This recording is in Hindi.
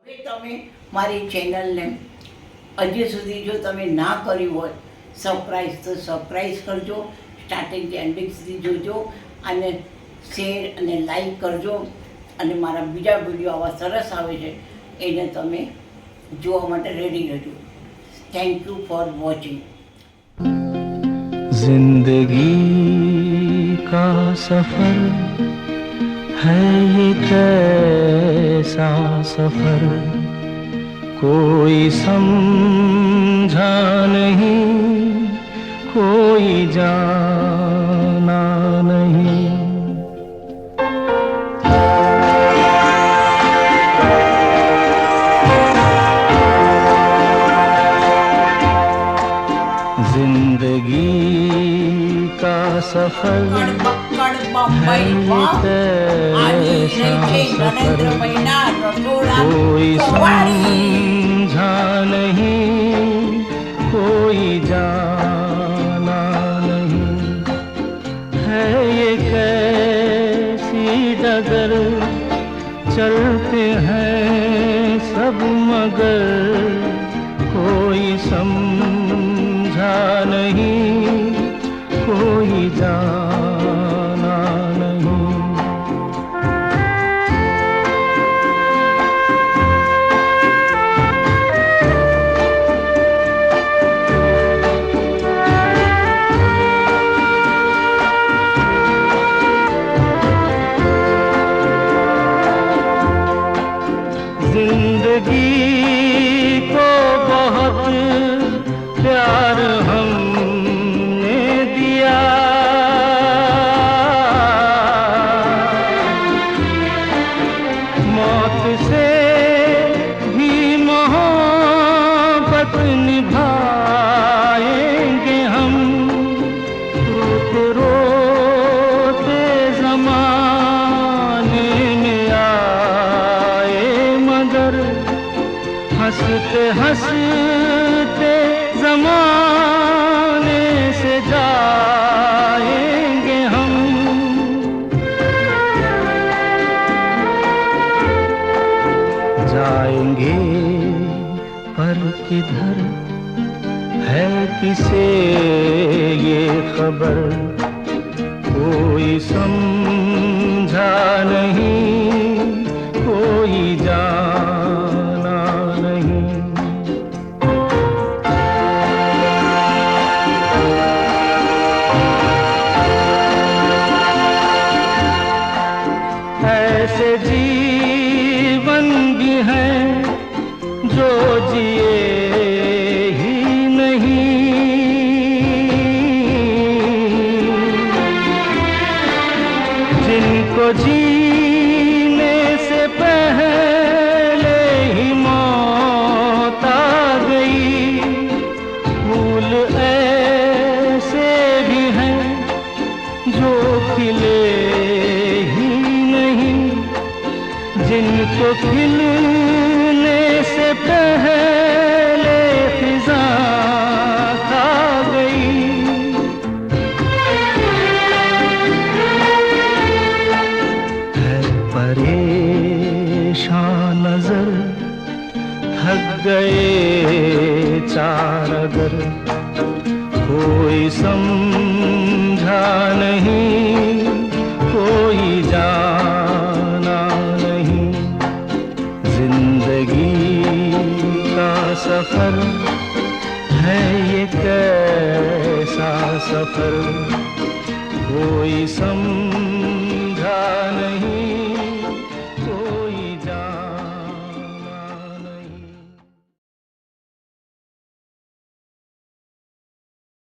હવે તમે મારી ચેનલને હજી સુધી જો તમે ના કર્યું હોય સબસ્ક્રાઈબ તો સબસ્ક્રાઈબ કરજો, સ્ટાર્ટિંગથી એન્ડિંગ સુધી જોજો અને શેર અને લાઈક કરજો અને મારા બીજા વિડીયો આવા સરસ આવે છે એને તમે જોવા માટે રેડી રહેજો. Thank you for watching. जिंदगी का सफर है ये कैसा सफर कोई समझा नहीं कोई जाना नहीं. जिंदगी का सफर है कैसा सफर कोई समझा नहीं कोई जाना नहीं. है ये कैसी डगर चलते हैं सब मगर कोई समझा नहीं कोई जाना नहीं. जिंदगी को बहुत प्यार हमने दिया मौत से भी मोहब्बत निभाएंगे हम. रोते रोते ज़माने में आए मगर हंसते हंसते ज़माने से जाएंगे हम. जाएंगे पर किधर है किसे ये खबर कोई समझा नहीं कोई जाना नहीं. ऐसे जीवन भी हैं जो जिए ही नहीं जिनको जीने से पहले ही मौत आ गई. फूल ऐसे भी हैं जो खिले ही नहीं जिनको खिलने से पहले फिजा खा गई. है परेशान नजर थक गए चार अगर कोई समझा नहीं कोई जाना नहीं. जिंदगी का सफर है ये कैसा सफर कोई